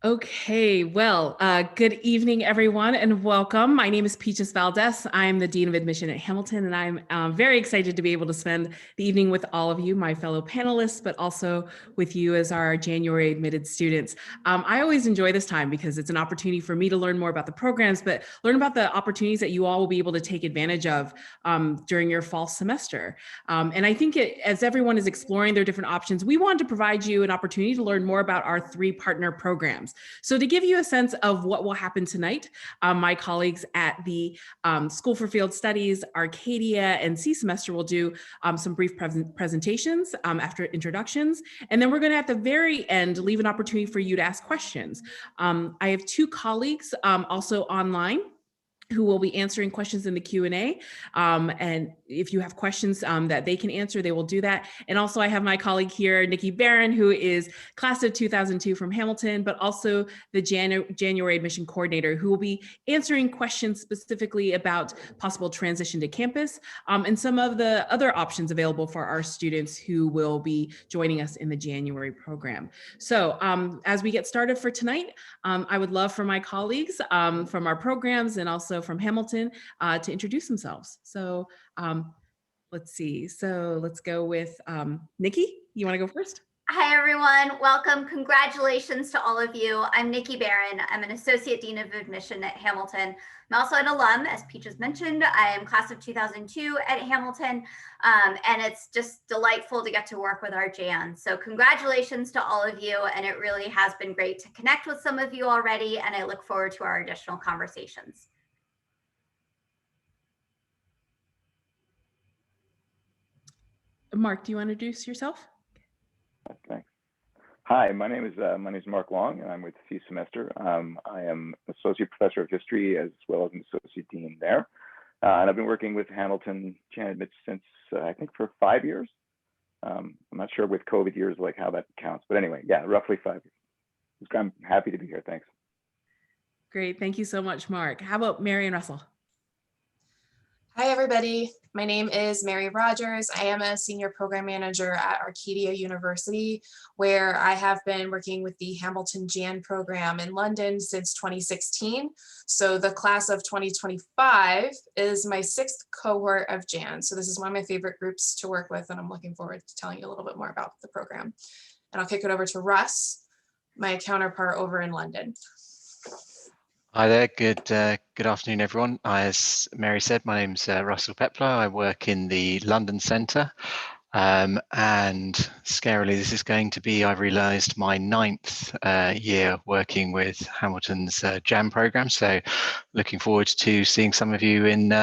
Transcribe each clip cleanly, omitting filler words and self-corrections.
Okay, well, good evening, everyone, and welcome. My name is Peaches Valdez. I'm the Dean of Admission at Hamilton, and I'm very excited to be able to spend the evening with all of you, my fellow panelists, but also with you as our January admitted students. I always enjoy this time because it's an opportunity for me to learn more about the programs, but learn about the opportunities that you all will be able to take advantage of during your fall semester. And I think as everyone is exploring their different options, we want to provide you an opportunity to learn more about our 3 partner programs. So to give you a sense of what will happen tonight, my colleagues at the School for Field Studies, Arcadia, and C semester will do some brief presentations after introductions. And then we're going to, at the very end, leave an opportunity for you to ask questions. I have 2 colleagues also online who will be answering questions in the Q&A. And if you have questions that they can answer, they will do that. And also I have my colleague here, Nikki Barron, who is class of 2002 from Hamilton, but also the January admission coordinator, who will be answering questions specifically about possible transition to campus and some of the other options available for our students who will be joining us in the January program. So as we get started for tonight, I would love for my colleagues from our programs and also from Hamilton to introduce themselves. So let's see. So let's go with Nikki. You want to go first? Hi, everyone. Welcome. Congratulations to all of you. I'm Nikki Barron. I'm an Associate Dean of Admission at Hamilton. I'm also an alum, as Peaches mentioned. I am class of 2002 at Hamilton, and it's just delightful to get to work with our Jan. So congratulations to all of you, and it really has been great to connect with some of you already, and I look forward to our additional conversations. Mark, do you want to introduce yourself? Thanks. Hi, my name is Mark Long, and I'm with C semester. I am associate professor of history as well as an associate dean there, and I've been working with Hamilton Jan Admits since I think for 5 years. I'm not sure with COVID years like how that counts, but anyway, yeah, roughly 5 years. I'm happy to be here. Thanks. Great, thank you so much, Mark. How about Mary and Russell? Hi, everybody. My name is Mary Rogers. I am a senior program manager at Arcadia University, where I have been working with the Hamilton Jan program in London since 2016. So the class of 2025 is my 6th cohort of Jan. So this is one of my favorite groups to work with, and I'm looking forward to telling you a little bit more about the program. And I'll kick it over to Russ, my counterpart over in London. Hi there, good afternoon, everyone. As Mary said, my name's Russell Pepler. I work in the London Centre, and scarily, this is going to be, I've realised, my 9th year working with Hamilton's JAM programme. So looking forward to seeing some of you in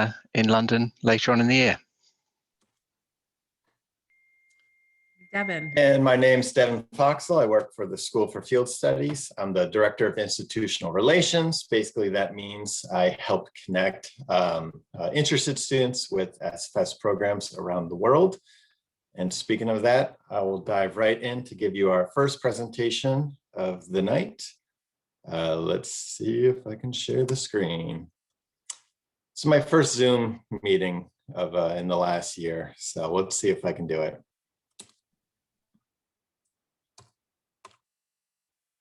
London later on in the year. Devin. And my name's Devin Foxall. I work for the School for Field Studies. I'm the Director of Institutional Relations. Basically, that means I help connect interested students with SFS programs around the world. And speaking of that, I will dive right in to give you our first presentation of the night. Let's see if I can share the screen. It's my first Zoom meeting of in the last year, so let's see if I can do it.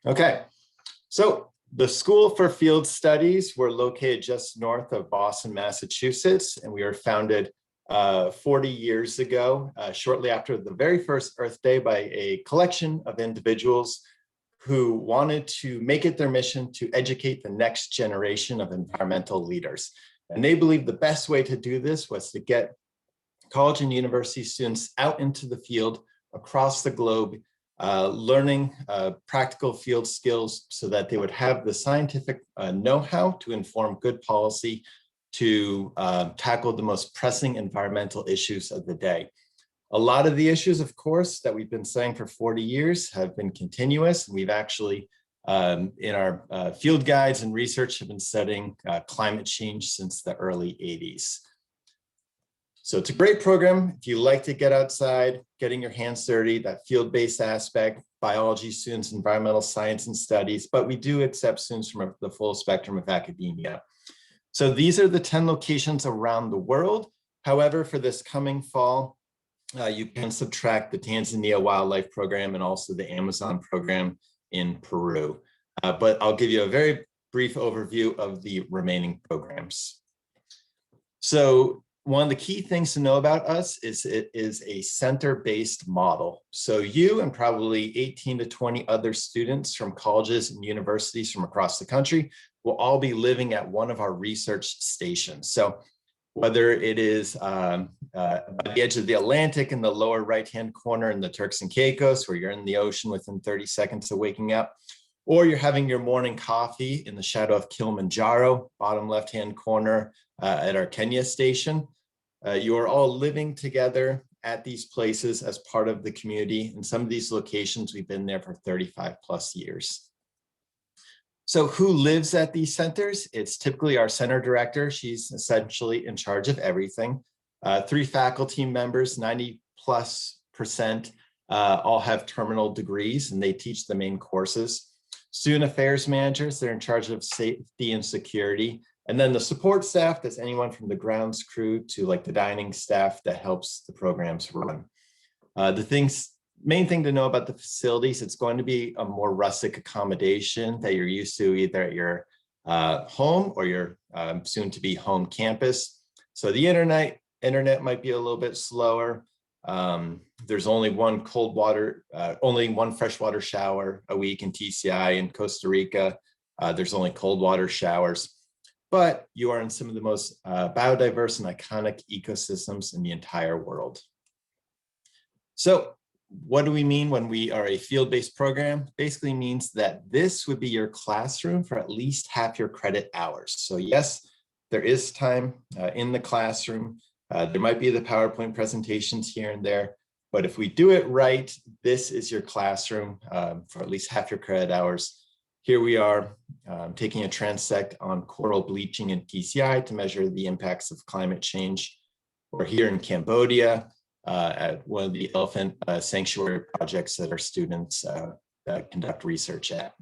Okay, so the School for Field Studies, we're located just north of Boston, Massachusetts, and we were founded 40 years ago, shortly after the very first Earth Day, by a collection of individuals who wanted to make it their mission to educate the next generation of environmental leaders. And they believed the best way to do this was to get college and university students out into the field across the globe, learning practical field skills so that they would have the scientific know-how to inform good policy to tackle the most pressing environmental issues of the day. A lot of the issues, of course, that we've been saying for 40 years have been continuous. We've actually, in our field guides and research, have been studying climate change since the early 80s. So it's a great program if you like to get outside, getting your hands dirty, that field-based aspect, biology students, environmental science and studies, but we do accept students from the full spectrum of academia. So these are the 10 locations around the world. However, for this coming fall, you can subtract the Tanzania Wildlife Program and also the Amazon program in Peru. but I'll give you a very brief overview of the remaining programs. So one of the key things to know about us is it is a center-based model. So you and probably 18 to 20 other students from colleges and universities from across the country will all be living at one of our research stations. So whether it is at the edge of the Atlantic in the lower right-hand corner in the Turks and Caicos, where you're in the ocean within 30 seconds of waking up, or you're having your morning coffee in the shadow of Kilimanjaro, bottom left-hand corner at our Kenya station, you are all living together at these places as part of the community. In some of these locations, we've been there for 35 plus years. So who lives at these centers? It's typically our center director. She's essentially in charge of everything. 3 faculty members, 90+%, all have terminal degrees and they teach the main courses. Student affairs managers, they're in charge of safety and security. And then the support staff, that's anyone from the grounds crew to like the dining staff that helps the programs run. Main thing to know about the facilities, it's going to be a more rustic accommodation that you're used to either at your home or your soon to be home campus. So the internet might be a little bit slower. There's only one freshwater shower a week in TCI. In Costa Rica, there's only cold water showers, but you are in some of the most biodiverse and iconic ecosystems in the entire world. So what do we mean when we are a field-based program? Basically means that this would be your classroom for at least half your credit hours. So yes, there is time in the classroom. There might be the PowerPoint presentations here and there, but if we do it right, this is your classroom for at least half your credit hours. Here we are taking a transect on coral bleaching in TCI to measure the impacts of climate change. Or here in Cambodia, at one of the elephant sanctuary projects that our students conduct research at.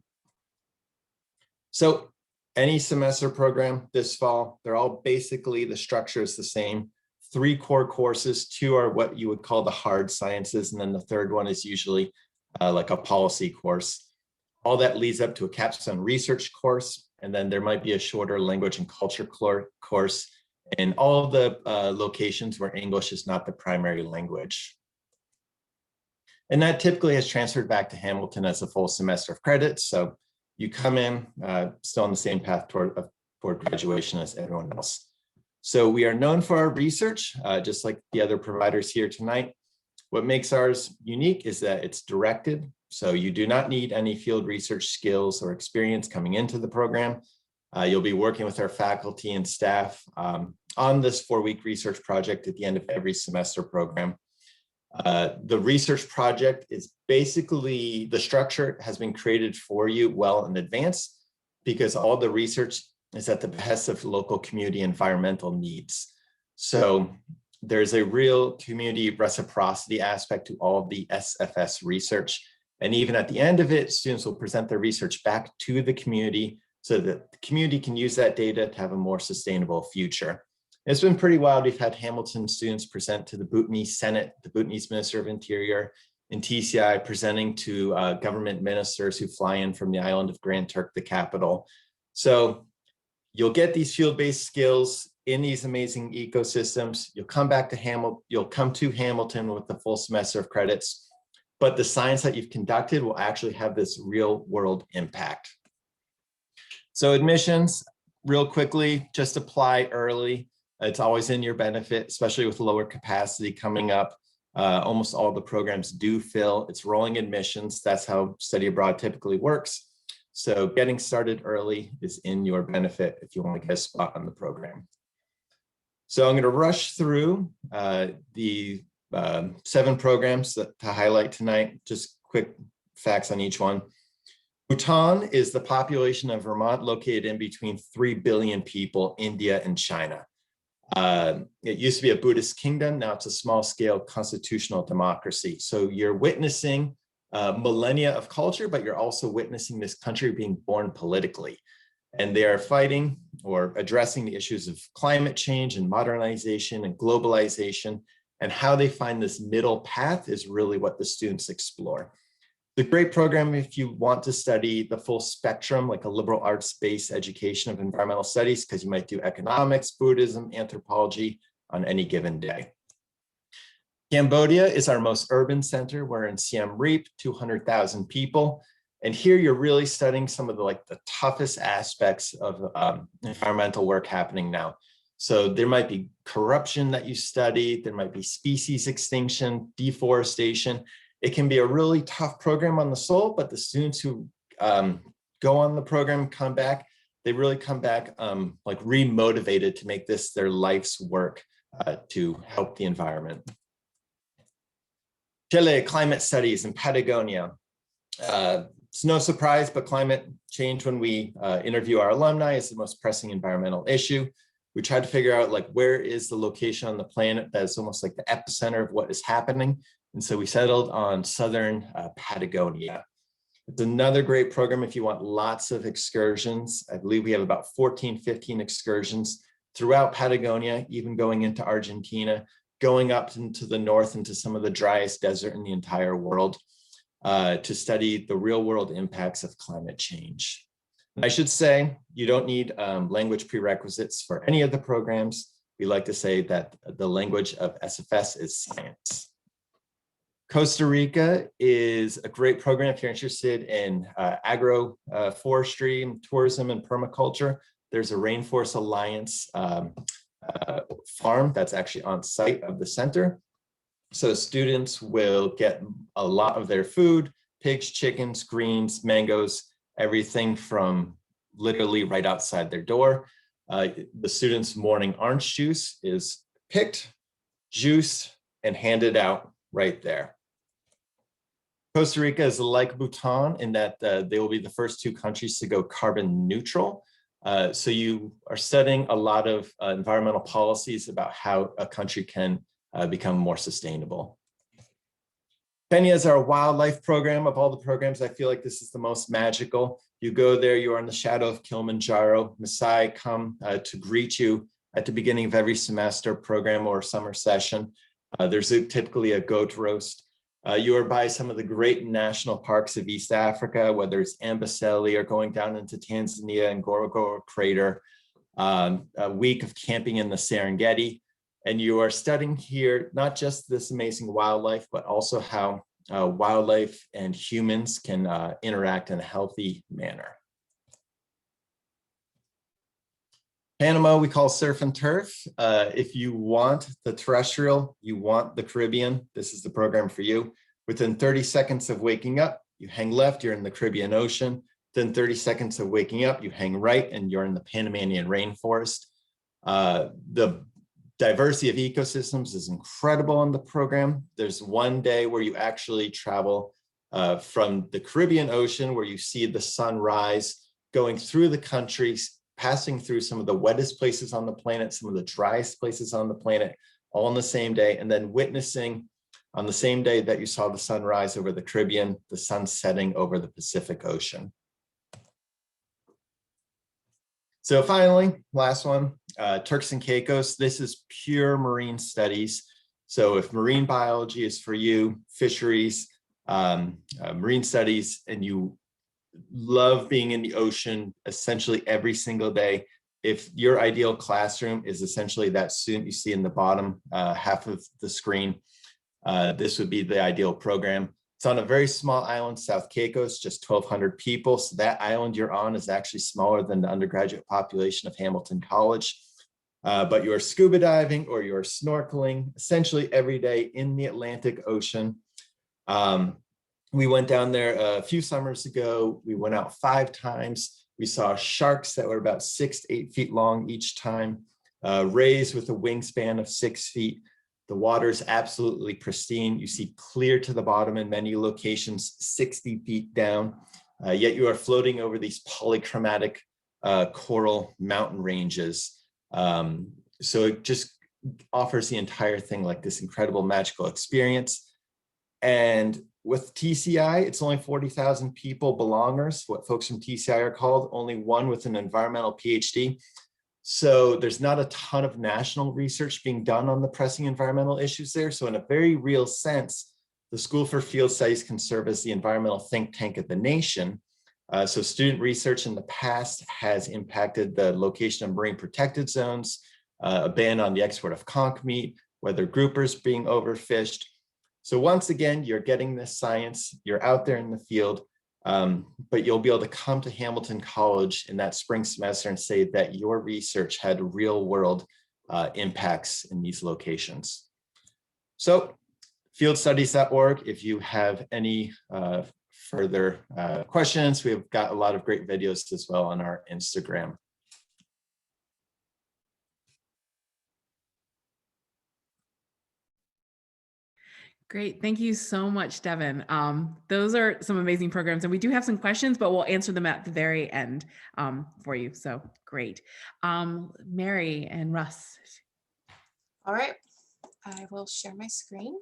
So any semester program this fall, they're all basically, the structure is the same. 3 core courses, 2 are what you would call the hard sciences, and then the third one is usually like a policy course. All that leads up to a capstone research course, and then there might be a shorter language and culture course in all of the locations where English is not the primary language. And that typically has transferred back to Hamilton as a full semester of credits. So you come in still on the same path toward graduation as everyone else. So we are known for our research, just like the other providers here tonight. What makes ours unique is that it's directed. So you do not need any field research skills or experience coming into the program. You'll be working with our faculty and staff on this 4-week research project at the end of every semester program. The research project is basically, the structure has been created for you well in advance because all the research is at the behest of local community environmental needs. So there's a real community reciprocity aspect to all of the SFS research. And even at the end of it, students will present their research back to the community so that the community can use that data to have a more sustainable future. It's been pretty wild. We've had Hamilton students present to the Bhutanese Senate, the Bhutanese Minister of Interior, and TCI presenting to government ministers who fly in from the island of Grand Turk, the capital. So you'll get these field-based skills in these amazing ecosystems. You'll come back to Hamilton, you'll come to Hamilton with the full semester of credits, but the science that you've conducted will actually have this real world impact. So admissions, real quickly, just apply early. It's always in your benefit, especially with lower capacity coming up. Almost all the programs do fill. It's rolling admissions. That's how study abroad typically works. So getting started early is in your benefit if you want to get a spot on the program. So I'm going to rush through the 7 programs to highlight tonight. Just quick facts on each one. Bhutan is the population of Vermont, located in between 3 billion people, India and China. It used to be a Buddhist kingdom. Now it's a small scale constitutional democracy. So you're witnessing millennia of culture, but you're also witnessing this country being born politically. And they are fighting or addressing the issues of climate change and modernization and globalization, and how they find this middle path is really what the students explore. It's a great program if you want to study the full spectrum, like a liberal arts-based education of environmental studies, because you might do economics, Buddhism, anthropology on any given day. Cambodia is our most urban center. We're in Siem Reap, 200,000 people. And here you're really studying some of the toughest aspects of environmental work happening now. So there might be corruption that you study, there might be species extinction, deforestation. It can be a really tough program on the soul, but the students who go on the program come back, they really come back like re-motivated to make this their life's work to help the environment. Chile, climate studies in Patagonia. It's no surprise, but climate change, when we interview our alumni, is the most pressing environmental issue. We tried to figure out where is the location on the planet that is almost like the epicenter of what is happening. And so we settled on southern Patagonia. It's another great program if you want lots of excursions. I believe we have about 14, 15 excursions throughout Patagonia, even going into Argentina, going up into the north into some of the driest desert in the entire world to study the real world impacts of climate change. And I should say, you don't need language prerequisites for any of the programs. We like to say that the language of SFS is science. Costa Rica is a great program if you're interested in agroforestry, tourism, and permaculture. There's a Rainforest Alliance farm that's actually on site of the center. So students will get a lot of their food, pigs, chickens, greens, mangoes, everything from literally right outside their door. The students' morning orange juice is picked, juiced, and handed out right there. Costa Rica is like Bhutan in that they will be the first 2 countries to go carbon neutral. So you are studying a lot of environmental policies about how a country can become more sustainable. Kenya is our wildlife program. Of all the programs, I feel like this is the most magical. You go there, you are in the shadow of Kilimanjaro. Maasai come to greet you at the beginning of every semester program or summer session. There's typically a goat roast. You are by some of the great national parks of East Africa, whether it's Amboseli or going down into Tanzania and Ngorongoro Crater, a week of camping in the Serengeti. And you are studying here, not just this amazing wildlife, but also how wildlife and humans can interact in a healthy manner. Panama, we call surf and turf. If you want the terrestrial, you want the Caribbean, this is the program for you. Within 30 seconds of waking up, you hang left, you're in the Caribbean Ocean. Then 30 seconds of waking up, you hang right, and you're in the Panamanian rainforest. The diversity of ecosystems is incredible on the program. There's one day where you actually travel from the Caribbean Ocean, where you see the sunrise going through the countries, passing through some of the wettest places on the planet, some of the driest places on the planet, all on the same day, and then witnessing on the same day that you saw the sunrise over the Caribbean, the sun setting over the Pacific Ocean. So finally, last one, Turks and Caicos. This is pure marine studies. So if marine biology is for you, fisheries, marine studies, and you love being in the ocean essentially every single day, if your ideal classroom is essentially that student you see in the bottom half of the screen, this would be the ideal program. It's on a very small island, South Caicos, just 1,200 people. So that island you're on is actually smaller than the undergraduate population of Hamilton College. But you're scuba diving or you're snorkeling essentially every day in the Atlantic Ocean. We went down there a few summers ago. We went out 5 times. We saw sharks that were about 6 to 8 feet long each time, rays with a wingspan of 6 feet. The water is absolutely pristine. You see clear to the bottom in many locations, 60 feet down, yet you are floating over these polychromatic coral mountain ranges. So it just offers the entire thing like this incredible magical experience. And with TCI, it's only 40,000 people belongers, what folks from TCI are called, only one with an environmental PhD. So there's not a ton of national research being done on the pressing environmental issues there. So in a very real sense, The School for Field Studies can serve as the environmental think tank of the nation. So student research in the past has impacted the location of marine protected zones, a ban on the export of conch meat, whether groupers being overfished. So once again, you're getting this science, you're out there in the field, but you'll be able to come to Hamilton College in that spring semester and say that your research had real world impacts in these locations. So fieldstudies.org, if you have any further questions, we've got a lot of great videos as well on our Instagram. Great. Thank you so much, Devin. Those are some amazing programs, and we do have some questions, but we'll answer them at the very end for you. So great. Mary and Russ. All right, I will share my screen.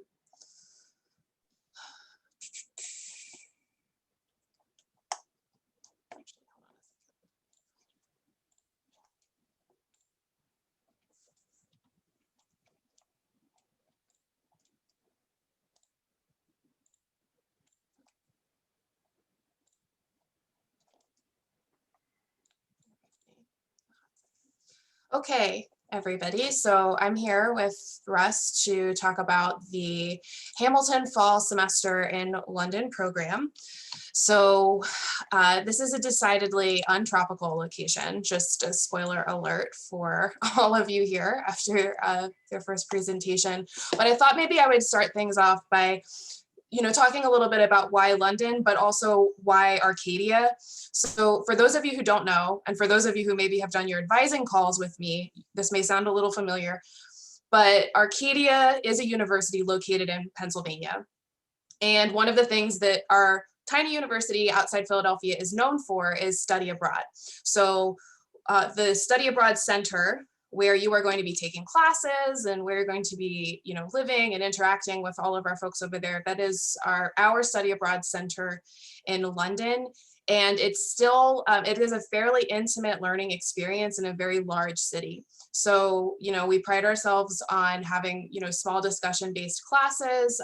Okay, everybody. So I'm here with Russ to talk about the Hamilton Fall Semester in London program. So this is a decidedly untropical location, just a spoiler alert for all of you here after their first presentation. But I thought maybe I would start things off by talking a little bit about why London, but also why Arcadia. So for those of you who don't know, and for those of you who maybe have done your advising calls with me, this may sound a little familiar, but Arcadia is a university located in Pennsylvania. And one of the things that our tiny university outside Philadelphia is known for is study abroad. So the Study Abroad Center, where you are going to be taking classes and where you're going to be, living and interacting with all of our folks over there. That is our Study Abroad Center in London. And it's still, it is a fairly intimate learning experience in a very large city. So, we pride ourselves on having, small discussion-based classes,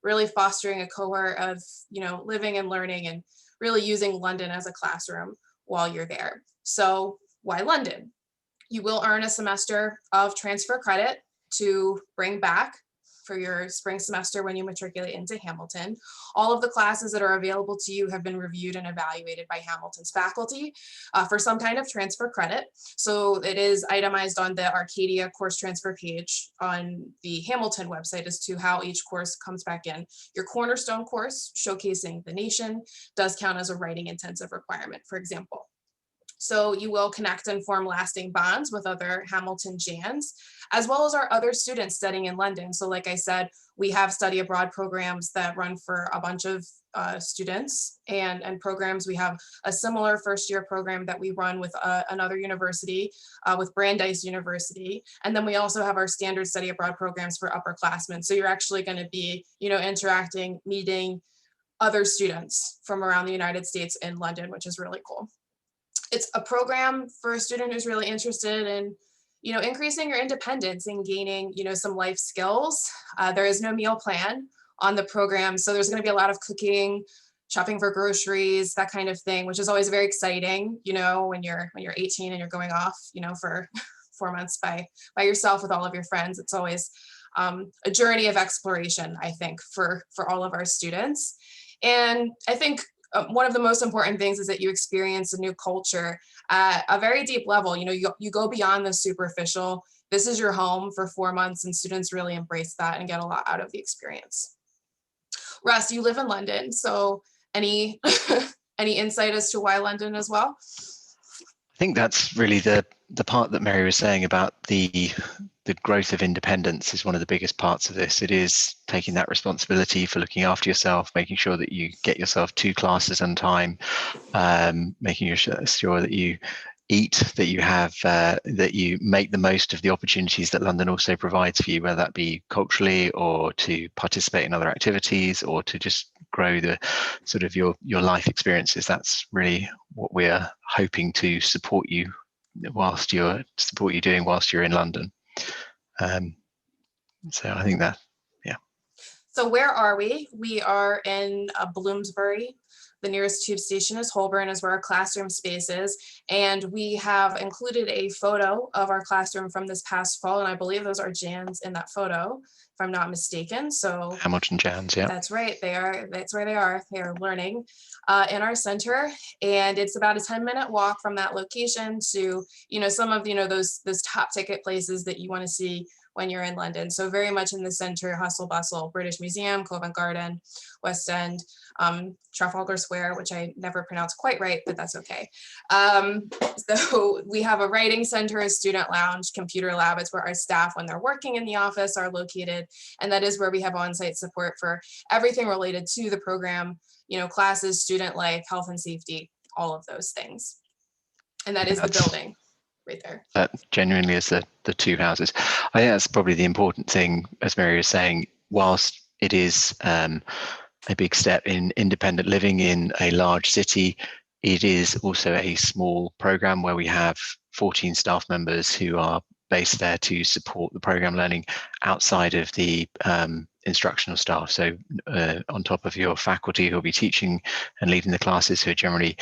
really fostering a cohort of, living and learning and really using London as a classroom while you're there. So why London? You will earn a semester of transfer credit to bring back for your spring semester when you matriculate into Hamilton. All of the classes that are available to you have been reviewed and evaluated by Hamilton's faculty for some kind of transfer credit. So it is itemized on the Arcadia course transfer page on the Hamilton website as to how each course comes back in. Your cornerstone course, Showcasing the Nation, does count as a writing intensive requirement, for example. So you will connect and form lasting bonds with other Hamilton Jans, as well as our other students studying in London. So like I said, we have study abroad programs that run for a bunch of students and programs. We have a similar first year program that we run with another university, with Brandeis University. And then we also have our standard study abroad programs for upperclassmen. So you're actually going to be, interacting, meeting other students from around the United States in London, which is really cool. It's a program for a student who's really interested in, increasing your independence and gaining, some life skills. There is no meal plan on the program. So there's going to be a lot of cooking, shopping for groceries, that kind of thing, which is always very exciting, when you're 18 and you're going off, for 4 months by yourself with all of your friends. It's always a journey of exploration, I think, for all of our students. And I think one of the most important things is that you experience a new culture at a very deep level. You go beyond the superficial. This is your home for 4 months, and students really embrace that and get a lot out of the experience. Russ, you live in London, so any any insight as to why London as well? I think that's really the part that Mary was saying about the growth of independence is one of the biggest parts of this. It is taking that responsibility for looking after yourself, making sure that you get yourself to classes on time, making sure that you eat, that you have, that you make the most of the opportunities that London also provides for you, whether that be culturally or to participate in other activities or to just grow the sort of your life experiences. That's really what we're hoping to support you doing whilst you're in London. So I think that, yeah. So where are we? We are in Bloomsbury. The nearest tube station is Holborn, is where our classroom space is. And we have included a photo of our classroom from this past fall. And I believe those are Jans in that photo, if I'm not mistaken. So Hamilton Jans, yeah. that's right. They are. That's where they are. They are learning in our center, and it's about a 10-minute walk from that location to, some of, those top ticket places that you want to see when you're in London. So very much in the center, hustle bustle, British Museum, Covent Garden, West End, Trafalgar Square, which I never pronounced quite right, but that's okay. So we have a writing center, a student lounge, computer lab. It's where our staff, when they're working in the office, are located. And that is where we have on-site support for everything related to the program, classes, student life, health and safety, all of those things. And that is the building right there. That genuinely is the two houses. I think that's probably the important thing, as Mary was saying, whilst it is a big step in independent living in a large city, it is also a small program where we have 14 staff members who are based there to support the program learning outside of the instructional staff. So on top of your faculty who will be teaching and leading the classes, who are generally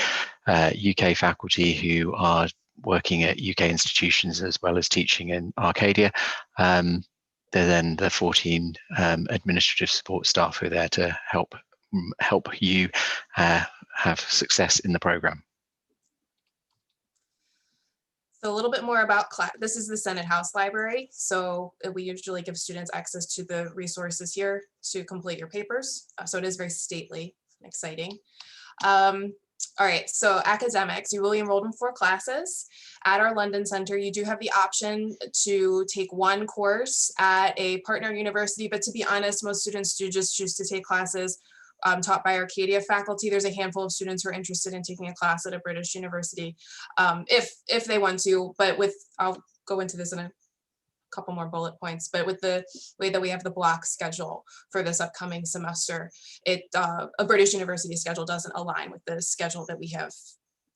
UK faculty who are working at UK institutions as well as teaching in Arcadia. They're then the 14 administrative support staff who are there to help you have success in the program. So a little bit more about class. This is the Senate House Library. So we usually give students access to the resources here to complete your papers. So it is very stately and exciting. All right, so academics, you will be enrolled in 4 classes. At our London Center, you do have the option to take 1 course at a partner university, but to be honest, most students do just choose to take classes taught by Arcadia faculty. There's a handful of students who are interested in taking a class at a British university if they want to, but I'll go into this in a couple more bullet points, but with the way that we have the block schedule for this upcoming semester, a British university schedule doesn't align with the schedule that we have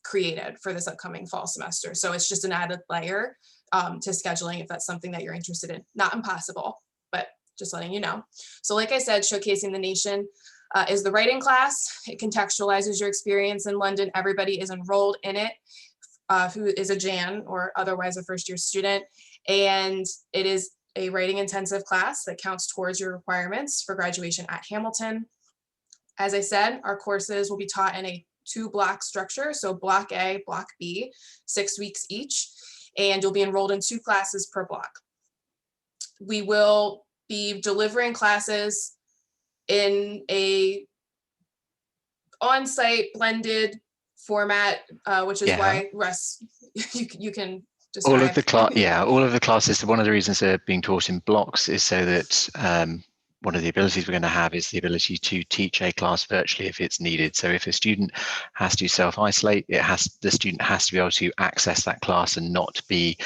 created for this upcoming fall semester. So it's just an added layer to scheduling if that's something that you're interested in. Not impossible, but just letting you know. So like I said, Showcasing the Nation is the writing class. It contextualizes your experience in London. Everybody is enrolled in it who is a Jan or otherwise a first-year student. And it is a writing intensive class that counts towards your requirements for graduation at Hamilton. As I said, our courses will be taught in a 2-block structure. So block A, block B, 6 weeks each, and you'll be enrolled in 2 classes per block. We will be delivering classes in a on-site blended format, which is why Russ, you can describe. All of the classes, one of the reasons they're being taught in blocks is so that one of the abilities we're going to have is the ability to teach a class virtually if it's needed. So if a student has to self-isolate, the student has to be able to access that class and not be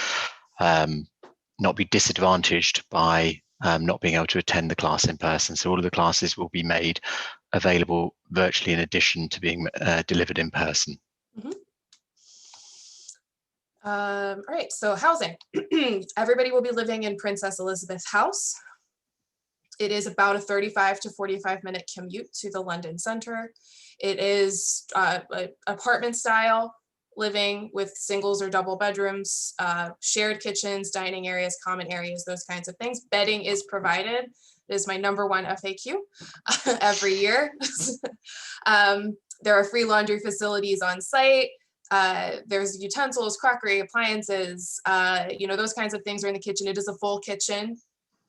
disadvantaged by not being able to attend the class in person. So all of the classes will be made available virtually in addition to being delivered in person. Mm-hmm. All right, so housing. Everybody will be living in Princess Elizabeth House. It is about a 35 to 45-minute commute to the London Center. It is apartment style living with singles or double bedrooms, shared kitchens, dining areas, common areas, those kinds of things. Bedding is provided. It is my #1 FAQ every year. There are free laundry facilities on site. There's utensils, crockery, appliances, those kinds of things are in the kitchen. It is a full kitchen,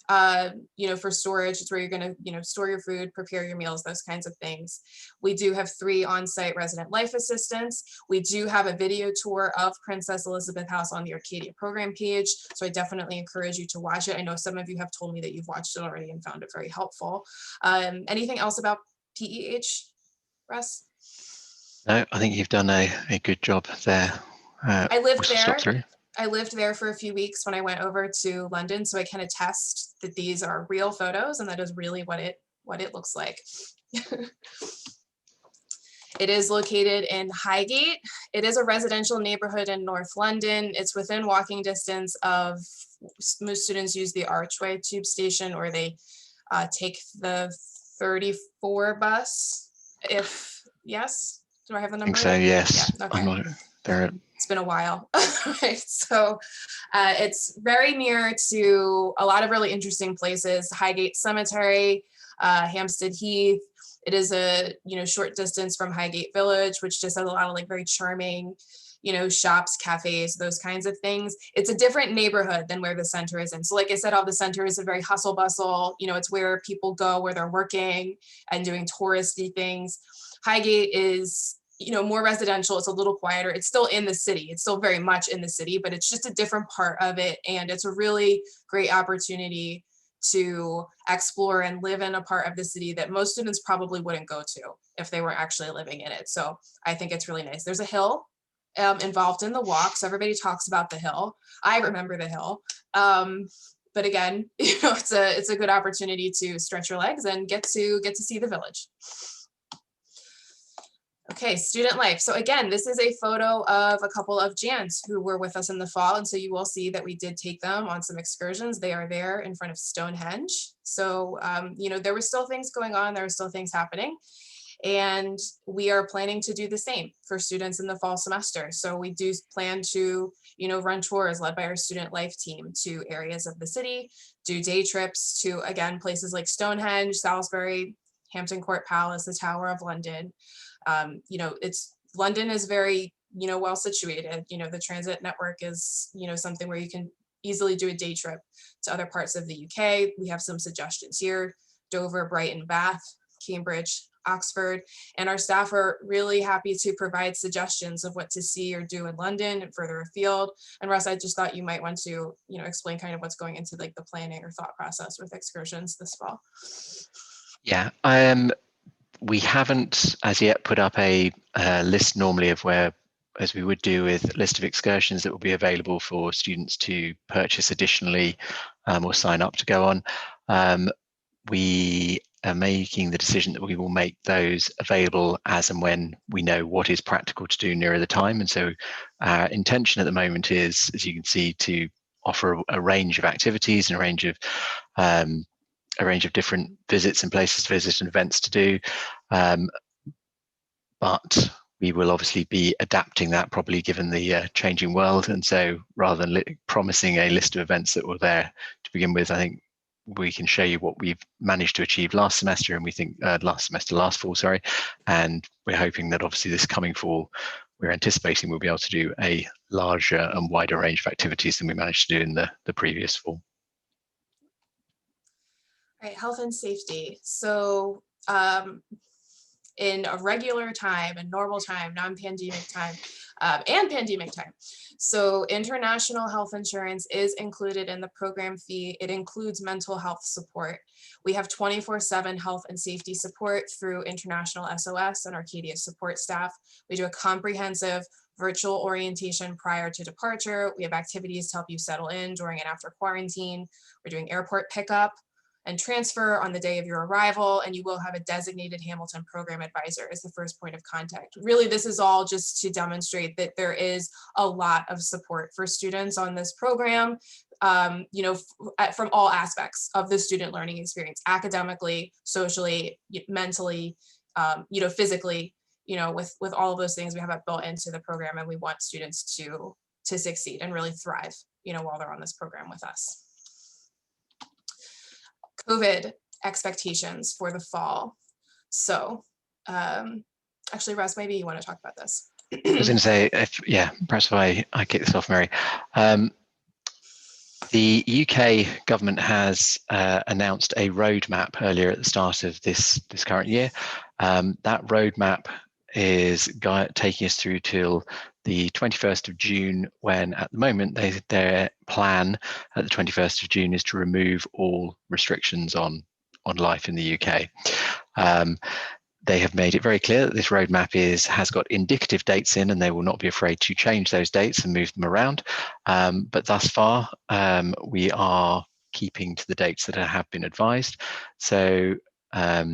for storage. It's where you're going to, store your food, prepare your meals, those kinds of things. We do have 3 on-site resident life assistants. We do have a video tour of Princess Elizabeth House on the Arcadia program page. So I definitely encourage you to watch it. I know some of you have told me that you've watched it already and found it very helpful. Anything else about PEH, Russ? No, I think you've done a good job there. I lived there for a few weeks when I went over to London, so I can attest that these are real photos and that is really what it looks like. It is located in Highgate. It is a residential neighborhood in North London. It's within walking distance of, most students use the Archway tube station, or they take the 34 bus. If yes, do I have the I number? think so, yes. Yeah, okay. I'm not there. It's been a while. Right, so it's very near to a lot of really interesting places: Highgate Cemetery, Hampstead Heath. It is a short distance from Highgate Village, which just has a lot of like very charming shops, cafes, those kinds of things. It's a different neighborhood than where the center is in. So like I said, all the center is a very hustle bustle, it's where people go, where they're working and doing touristy things. Highgate is more residential. It's a little quieter. It's still in the city. It's still very much in the city, but it's just a different part of it. And it's a really great opportunity to explore and live in a part of the city that most students probably wouldn't go to if they were actually living in it. So I think it's really nice. There's a hill involved in the walk. So everybody talks about the hill. I remember the hill. But again, it's a good opportunity to stretch your legs and get to see the village. Okay, student life. So again, this is a photo of a couple of Jans who were with us in the fall. And so you will see that we did take them on some excursions. They are there in front of Stonehenge. So, there were still things going on. There were still things happening. And we are planning to do the same for students in the fall semester. So we do plan to, run tours led by our student life team to areas of the city, do day trips to, again, places like Stonehenge, Salisbury, Hampton Court Palace, the Tower of London. London is very, well situated. The transit network is, something where you can easily do a day trip to other parts of the UK. We have some suggestions here: Dover, Brighton, Bath, Cambridge, Oxford, and our staff are really happy to provide suggestions of what to see or do in London and further afield. And Russ, I just thought you might want to, explain kind of what's going into like the planning or thought process with excursions this fall. Yeah, we haven't as yet put up a list normally of where, as we would do with a list of excursions that will be available for students to purchase additionally or sign up to go on. We are making the decision that we will make those available as and when we know what is practical to do nearer the time. And so our intention at the moment is, as you can see, to offer a range of activities and a range of different visits and places to visit and events to do. But we will obviously be adapting that probably given the changing world. And so rather than promising a list of events that were there to begin with, I think we can show you what we've managed to achieve last semester, and we think last fall, sorry. And we're hoping that obviously this coming fall, we're anticipating we'll be able to do a larger and wider range of activities than we managed to do in the previous fall. All right, health and safety. So in a regular time and normal time, non-pandemic time, and pandemic time. So international health insurance is included in the program fee. It includes mental health support. We have 24/7 health and safety support through International SOS and Arcadia support staff. We do a comprehensive virtual orientation prior to departure. We have activities to help you settle in during and after quarantine. We're doing airport pickup and transfer on the day of your arrival, and you will have a designated Hamilton program advisor as the first point of contact. Really, this is all just to demonstrate that there is a lot of support for students on this program, from all aspects of the student learning experience: academically, socially, mentally, physically, with all of those things. We have that built into the program, and we want students to succeed and really thrive, while they're on this program with us. COVID expectations for the fall. So actually, Russ, maybe you want to talk about this. I was going to say, perhaps if I kick this off, Mary. The UK government has announced a roadmap earlier at the start of this current year. That roadmap is taking us through till the 21st of June, when at the moment their plan at the 21st of June is to remove all restrictions on life in the UK. They have made it very clear that this roadmap has got indicative dates in, and they will not be afraid to change those dates and move them around. But thus far, we are keeping to the dates that have been advised. So I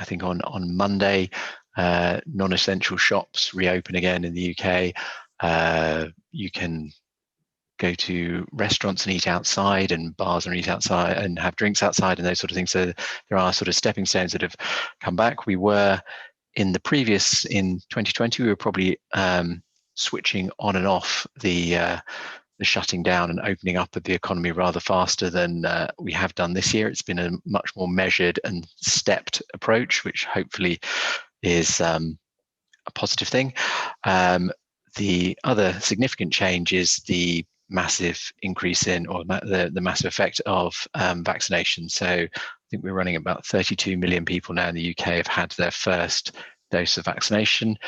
think on Monday, non-essential shops reopen again in the UK. You can go to restaurants and eat outside, and bars and eat outside and have drinks outside and those sort of things. So there are sort of stepping stones that have come back. We were in 2020, we were probably switching on and off the shutting down and opening up of the economy rather faster than we have done this year. It's been a much more measured and stepped approach, which hopefully is a positive thing. The other significant change is the massive increase in, or the massive effect of vaccination. So I think we're running about 32 million people now in the UK have had their first dose of vaccination.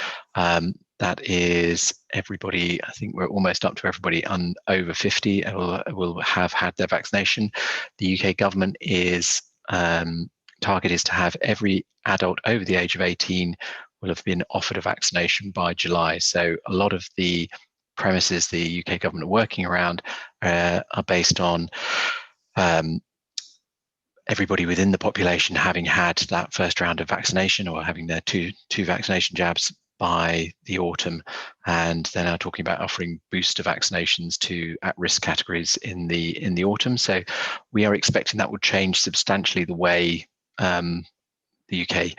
That is everybody. I think we're almost up to everybody over 50 will have had their vaccination. The UK government is target is to have every adult over the age of 18 will have been offered a vaccination by July. So a lot of the premises the UK government are working around are based on everybody within the population having had that first round of vaccination or having their two vaccination jabs by the autumn, and they're now talking about offering booster vaccinations to at-risk categories in the autumn. So we are expecting that will change substantially the way the UK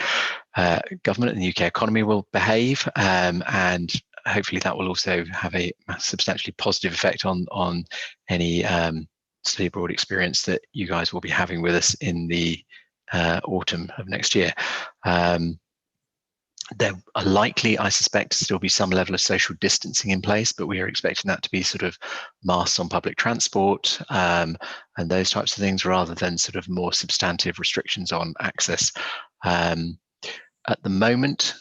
government and the UK economy will behave, and hopefully that will also have a substantially positive effect on any study abroad experience that you guys will be having with us in the autumn of next year. There are likely, I suspect, to still be some level of social distancing in place, but we are expecting that to be sort of masks on public transport and those types of things, rather than sort of more substantive restrictions on access. At the moment,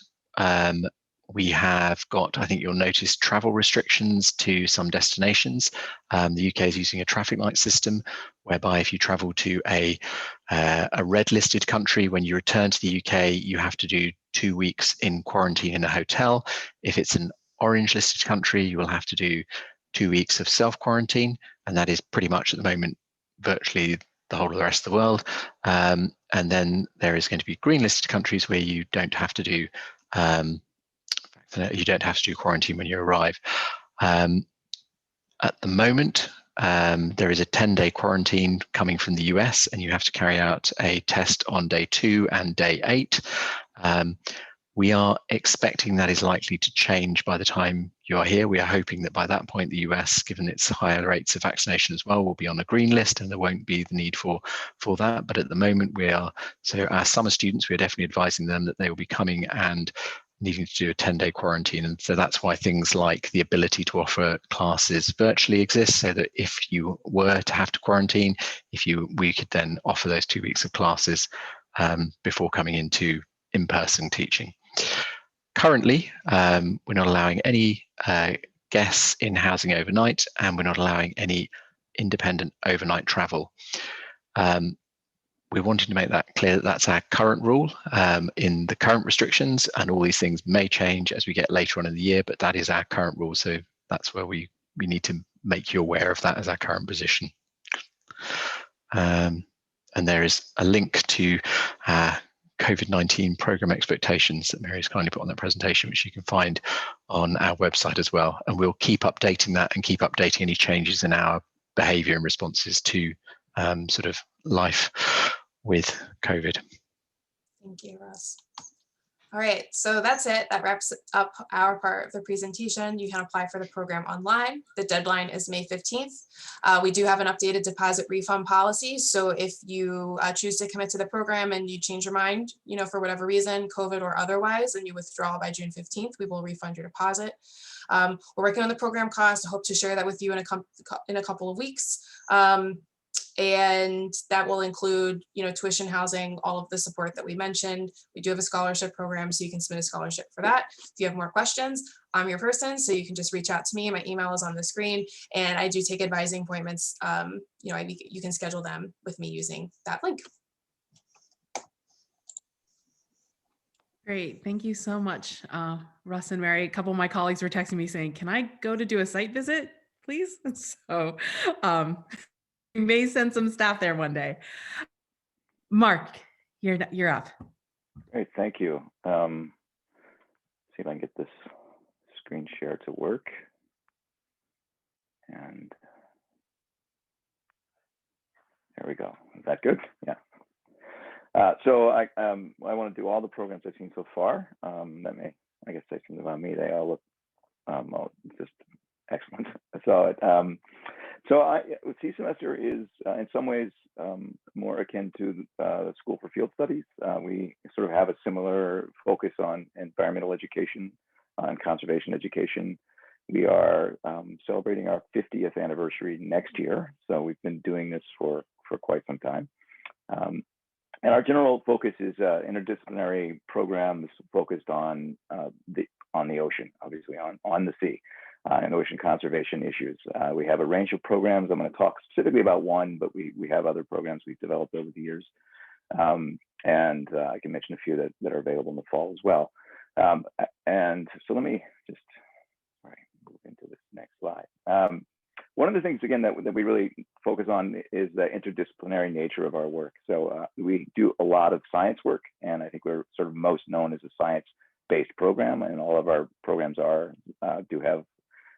we have got, I think you'll notice, travel restrictions to some destinations. The UK is using a traffic light system whereby if you travel to a red listed country, when you return to the UK, you have to do 2 weeks in quarantine in a hotel. If it's an orange listed country, you will have to do 2 weeks of self-quarantine. And that is pretty much at the moment virtually the whole of the rest of the world. And then there is going to be green listed countries where you don't have to do quarantine when you arrive. At the moment, there is a 10-day quarantine coming from the US, and you have to carry out a test on day 2 and day 8. We are expecting that is likely to change by the time you are here. We are hoping that by that point, the US, given its higher rates of vaccination as well, will be on a green list, and there won't be the need for that. But at the moment, so our summer students, we are definitely advising them that they will be coming and needing to do a 10-day quarantine. And so that's why things like the ability to offer classes virtually exist, so that if you were to have to quarantine, we could then offer those 2 weeks of classes before coming into in-person teaching. Currently, we're not allowing any guests in housing overnight, and we're not allowing any independent overnight travel. We're wanting to make that clear that that's our current rule in the current restrictions, and all these things may change as we get later on in the year, but that is our current rule. So that's where we need to make you aware of that as our current position. And there is a link to COVID-19 program expectations that Mary's kindly put on that presentation, which you can find on our website as well. And we'll keep updating that and keep updating any changes in our behavior and responses to sort of life with COVID. Thank you, Russ. All right, so that's it. That wraps up our part of the presentation. You can apply for the program online. The deadline is May 15th. We do have an updated deposit refund policy. So if you choose to commit to the program and you change your mind, for whatever reason, COVID or otherwise, and you withdraw by June 15th, we will refund your deposit. We're working on the program cost. I hope to share that with you in a couple of weeks. And that will include, tuition, housing, all of the support that we mentioned. We do have a scholarship program, so you can submit a scholarship for that. If you have more questions, I'm your person, so you can just reach out to me. My email is on the screen, and I do take advising appointments. You can schedule them with me using that link. Great. Thank you so much, Russ and Mary. A couple of my colleagues were texting me saying, can I go to do a site visit, please? So we may send some staff there one day. Mark, you're up. Great, thank you. See if I can get this screen share to work. And There we go. Is that good? Yeah. So I want to do all the programs I've seen so far. That may, I guess, say something about me. They all look just excellent. So Sea Semester is in some ways more akin to the School for Field Studies. We sort of have a similar focus on environmental education and conservation education. We are celebrating our 50th anniversary next year. So we've been doing this for quite some time. And our general focus is interdisciplinary programs focused on the ocean, obviously on the sea, and ocean conservation issues. We have a range of programs. I'm going to talk specifically about one, but we have other programs we've developed over the years. And I can mention a few that are available in the fall as well. And so let me just move into this next slide. One of the things, again, that we really focus on is the interdisciplinary nature of our work. So we do a lot of science work, and I think we're sort of most known as a science-based program, and all of our programs do have a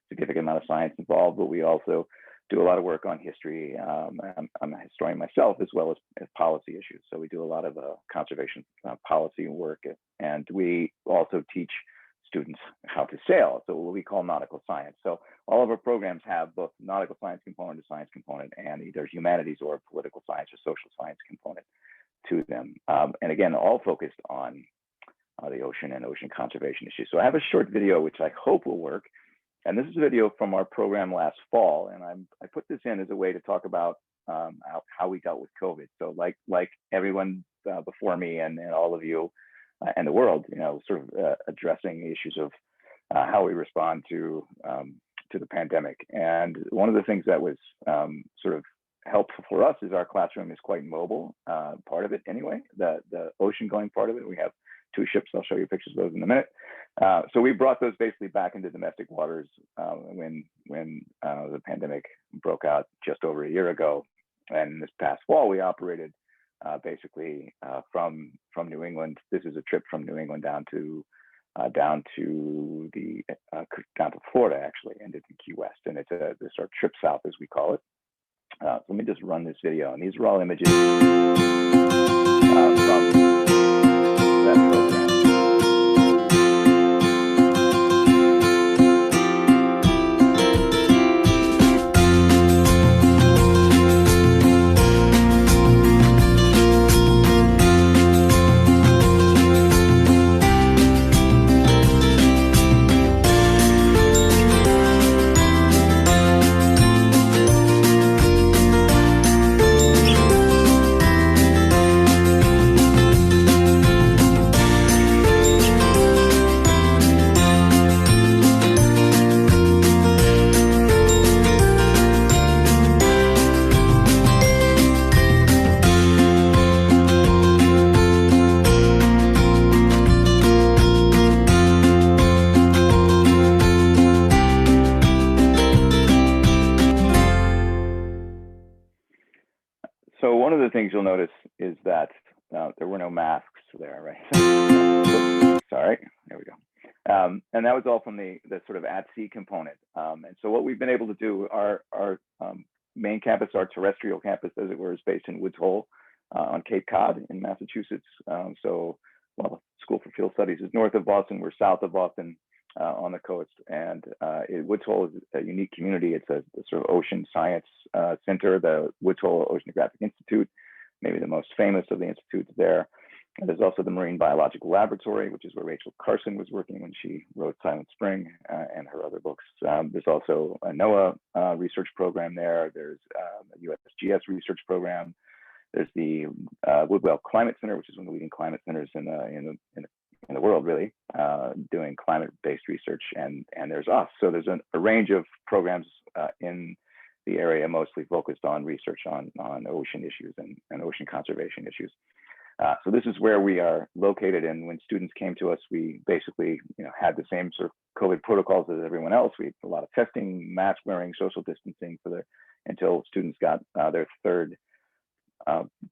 significant amount of science involved, but we also do a lot of work on history. I'm a historian myself, as well as policy issues. So we do a lot of conservation policy work, and we also teach students how to sail, so what we call nautical science. So all of our programs have both nautical science component, a science component, and either humanities or political science or social science component to them. And again, all focused on the ocean and ocean conservation issues. So I have a short video, which I hope will work. And this is a video from our program last fall. And I put this in as a way to talk about how we dealt with COVID. So like everyone before me and all of you, and the world, sort of addressing the issues of how we respond to the pandemic. And one of the things that was sort of helpful for us is our classroom is quite mobile, part of it anyway, the ocean going part of it. We have 2 ships. I'll show you pictures of those in a minute. So we brought those basically back into domestic waters when the pandemic broke out just over a year ago. And this past fall, we operated basically from New England. This is a trip from New England down to Florida, actually, ended in Key West, and it's this our trip south, as we call it. So let me just run this video, and these are all images from that program. So one of the things you'll notice is that there were no masks there, right? Sorry, there we go. And that was all from the sort of at sea component. And so what we've been able to do, our main campus, our terrestrial campus, as it were, is based in Woods Hole on Cape Cod in Massachusetts. So the School for Field Studies is north of Boston. We're south of Boston on the coast. And Woods Hole is a unique community. It's a sort of ocean science center, the Woods Hole Oceanographic Institute, maybe the most famous of the institutes there. And there's also the Marine Biological Laboratory, which is where Rachel Carson was working when she wrote Silent Spring and her other books. There's also a NOAA research program there. There's a USGS research program. There's the Woodwell Climate Center, which is one of the leading climate centers in the world, really, doing climate-based research. And there's us. So there's a range of programs in the area, mostly focused on research on ocean issues and ocean conservation issues. So this is where we are located. And when students came to us, we basically had the same sort of COVID protocols as everyone else. We had a lot of testing, mask wearing, social distancing until students got their third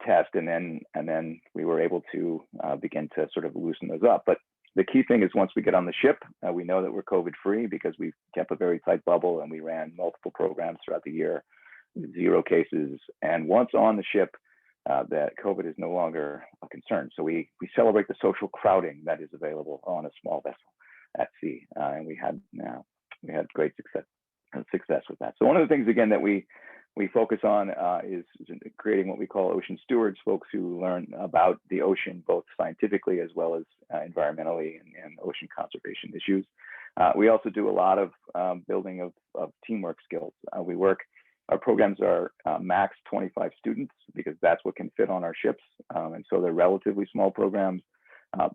test, and then we were able to begin to sort of loosen those up. But the key thing is once we get on the ship, we know that we're COVID free because we've kept a very tight bubble and we ran multiple programs throughout the year 0 cases. And once on the ship, that COVID is no longer a concern. So we celebrate the social crowding that is available on a small vessel at sea, and we had great success with that. So one of the things again that we focus on is creating what we call ocean stewards, folks who learn about the ocean both scientifically as well as environmentally and ocean conservation issues. We also do a lot of building of teamwork skills. Our programs are max 25 students because that's what can fit on our ships. And so they're relatively small programs.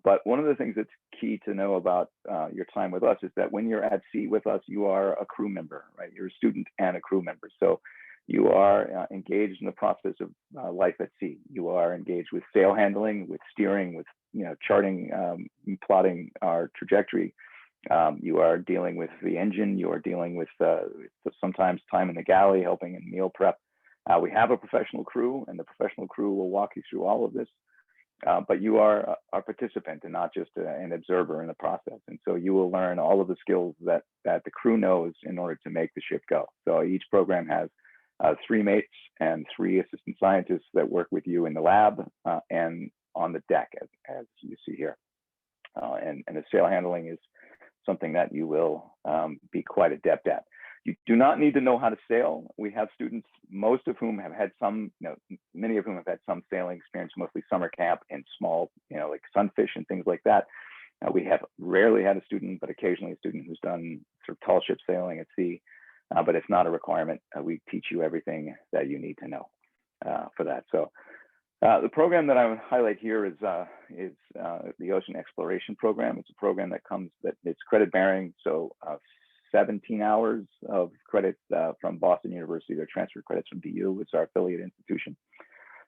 But one of the things that's key to know about your time with us is that when you're at sea with us, you are a crew member, right? You're a student and a crew member. So you are engaged in the process of life at sea. You are engaged with sail handling, with steering, with charting, plotting our trajectory. You are dealing with the engine. You are dealing with sometimes time in the galley, helping in meal prep. We have a professional crew, and the professional crew will walk you through all of this. But you are a participant and not just an observer in the process. And so you will learn all of the skills that the crew knows in order to make the ship go. So each program has 3 mates and 3 assistant scientists that work with you in the lab and on the deck, as you see here. And the sail handling is something that you will be quite adept at. You do not need to know how to sail. We have students, most of whom have had many of whom have had some sailing experience, mostly summer camp and small, like sunfish and things like that. We have rarely had a student, but occasionally a student who's done sort of tall ship sailing at sea, but it's not a requirement. We teach you everything that you need to know for that. So the program that I would highlight here is the Ocean Exploration Program. It's a program it's credit bearing, so 17 hours of credits from Boston University. They're transfer credits from BU. It's our affiliate institution.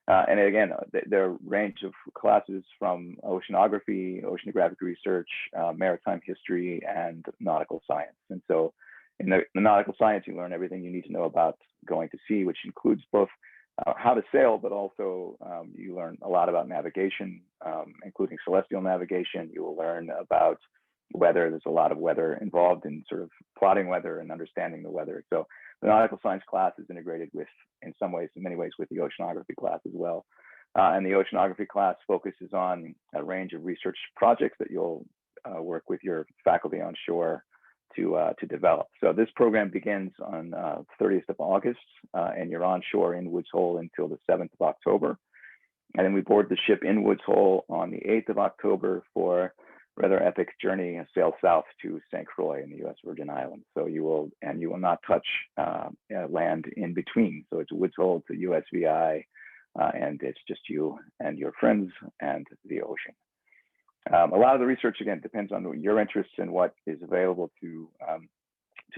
And again, their range of classes from oceanography, oceanographic research, maritime history, and nautical science. And so in the nautical science, you learn everything you need to know about going to sea, which includes both how to sail, but also you learn a lot about navigation, including celestial navigation. You will learn about weather. There's a lot of weather involved in sort of plotting weather and understanding the weather. So the nautical science class is integrated with, in many ways, with the oceanography class as well. And the oceanography class focuses on a range of research projects that you'll work with your faculty on shore to develop. So this program begins on 30th of August, and you're on shore in Woods Hole until the 7th of October. And then we board the ship in Woods Hole on the 8th of October for rather epic journey, a sail south to St. Croix in the U.S. Virgin Islands. So you will not touch land in between. So it's Woods Hole to USVI, and it's just you and your friends and the ocean. A lot of the research, again, depends on your interests and what is available to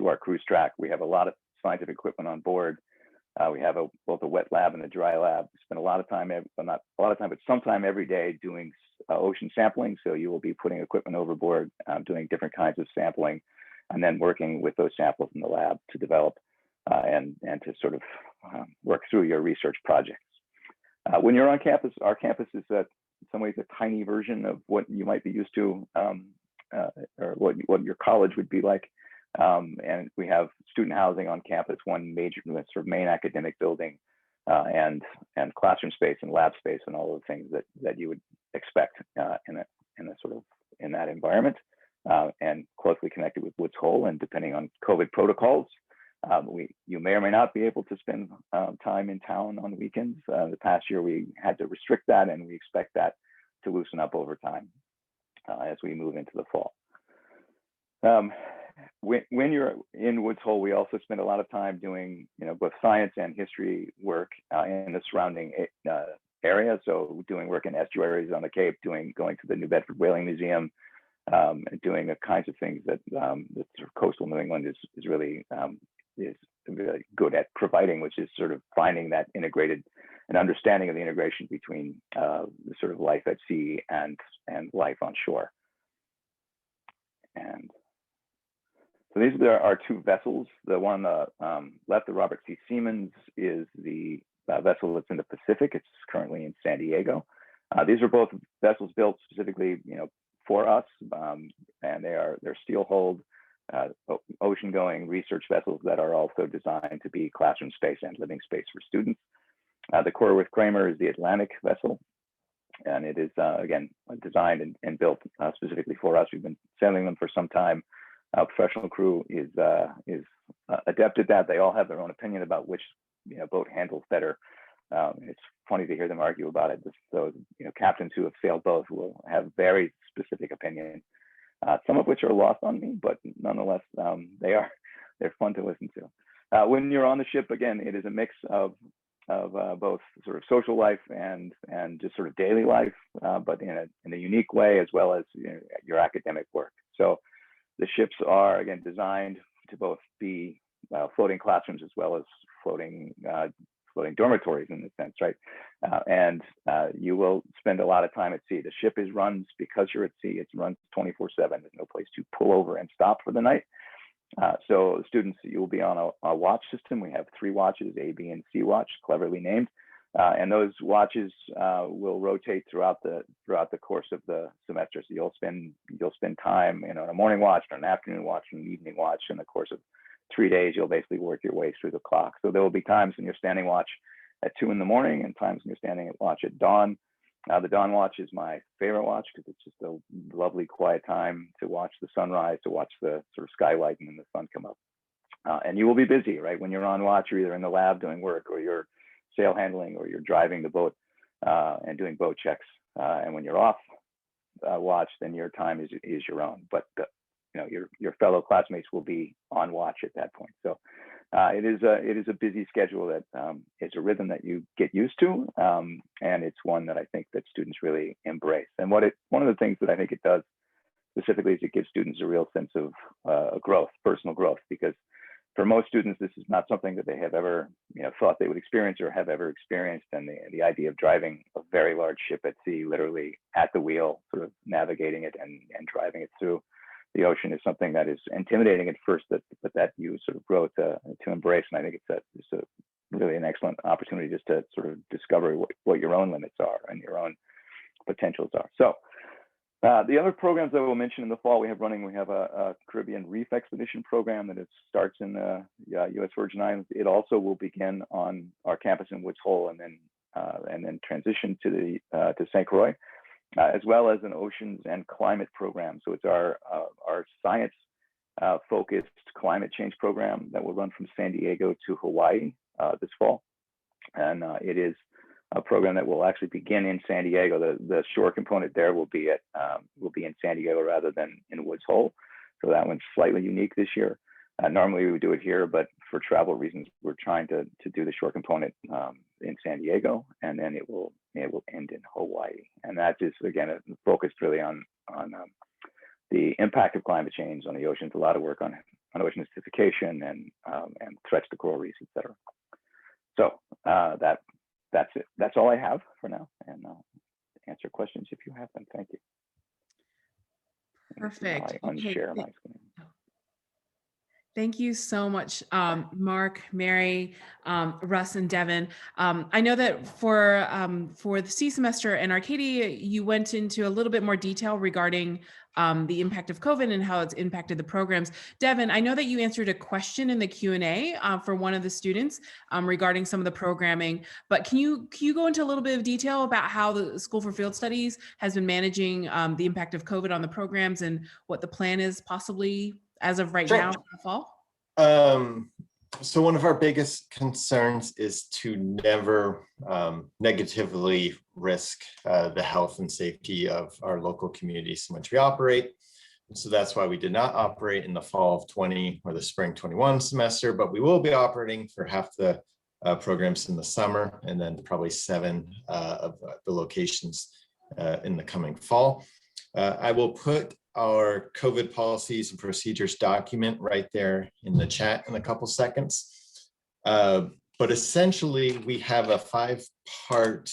our cruise track. We have a lot of scientific equipment on board. We have both a wet lab and a dry lab. We spend a lot of time, not a lot of time, but sometime every day doing ocean sampling. So you will be putting equipment overboard, doing different kinds of sampling, and then working with those samples in the lab to develop and to sort of work through your research projects. When you're on campus, our campus is in some ways a tiny version of what you might be used to, or what your college would be like. And we have student housing on campus, one major sort of main academic building, and classroom space and lab space and all of the things that you would expect in that environment, and closely connected with Woods Hole. And depending on COVID protocols, you may or may not be able to spend time in town on weekends. The past year we had to restrict that, and we expect that to loosen up over time as we move into the fall. When you're in Woods Hole, we also spend a lot of time doing, both science and history work in the surrounding area. So doing work in estuaries on the Cape, going to the New Bedford Whaling Museum, and doing the kinds of things that the sort of coastal New England is really good at providing, which is sort of finding that integrated, an understanding of the integration between the sort of life at sea and life on shore. And so these are our 2 vessels. The one on the left, the Robert C. Siemens, is the vessel that's in the Pacific. It's currently in San Diego. These are both vessels built specifically, for us, and they're steel hulled. ocean-going research vessels that are also designed to be classroom space and living space for students. The Corwith Kramer is the Atlantic vessel, and it is, again, designed and built specifically for us. We've been sailing them for some time. Professional crew is adept at that. They all have their own opinion about which boat handles better. It's funny to hear them argue about it. So captains who have sailed both will have very specific opinions, some of which are lost on me, but nonetheless, they're fun to listen to. When you're on the ship, again, it is a mix of both sort of social life and just sort of daily life, but in a unique way, as well as your academic work. So the ships are, again, designed to both be floating classrooms as well as floating dormitories in a sense, right? And you will spend a lot of time at sea. The ship runs, because you're at sea, it runs 24/7. There's no place to pull over and stop for the night. So students, you will be on a watch system. We have 3 watches, A, B, and C watch, cleverly named. And those watches will rotate throughout the course of the semester. So you'll spend time, on a morning watch, or an afternoon watch, and an evening watch. In the course of 3 days, you'll basically work your way through the clock. So there will be times when you're standing watch at 2 in the morning, and times when you're standing at watch at dawn. The dawn watch is my favorite watch because it's just a lovely, quiet time to watch the sunrise, to watch the sort of skylight and then the sun come up. And you will be busy, right? When you're on watch, you're either in the lab doing work, or you're sail handling, or you're driving the boat and doing boat checks. And when you're off watch, then your time is your own. But your fellow classmates will be on watch at that point. So it is a busy schedule that is a rhythm that you get used to, and it's one that I think that students really embrace. And one of the things that I think it does specifically is it gives students a real sense of growth, personal growth, because for most students, this is not something that they have ever thought they would experience or have ever experienced. And the idea of driving a very large ship at sea, literally at the wheel, sort of navigating it and driving it through the ocean, is something that is intimidating at first, but that you sort of grow to embrace. And I think it's a really an excellent opportunity just to sort of discover what your own limits are and your own potentials are. So the other programs that we'll mention in the fall we have a Caribbean Reef Expedition program that starts in the U.S. Virgin Islands. It also will begin on our campus in Woods Hole, and then transition to St. Croix, as well as an oceans and climate program. So it's our science focused climate change program that will run from San Diego to Hawaii this fall. And it is a program that will actually begin in San Diego. The shore component there will be in San Diego rather than in Woods Hole. So that one's slightly unique this year. Normally we would do it here, but for travel reasons, we're trying to do the shore component in San Diego, and then it will end in Hawaii. And that is, again, focused really on the impact of climate change on the oceans. A lot of work on ocean acidification and threats to coral reefs, et cetera. So that's it. That's all I have for now, and I'll answer questions if you have them. Thank you. Perfect. I unshare my screen. Thank you so much, Mark, Mary, Russ, and Devin. I know that for the C semester in Arcadia, you went into a little bit more detail regarding the impact of COVID and how it's impacted the programs. Devin, I know that you answered a question in the Q&A for one of the students regarding some of the programming, but can you go into a little bit of detail about how the School for Field Studies has been managing the impact of COVID on the programs and what the plan is possibly as of right now in the fall? So one of our biggest concerns is to never negatively risk the health and safety of our local communities in which we operate. And so that's why we did not operate in the fall of 20 or the spring 21 semester, but we will be operating for half the programs in the summer, and then probably 7 of the locations in the coming fall. I will put our COVID policies and procedures document right there in the chat in a couple seconds. But essentially, we have a 5-part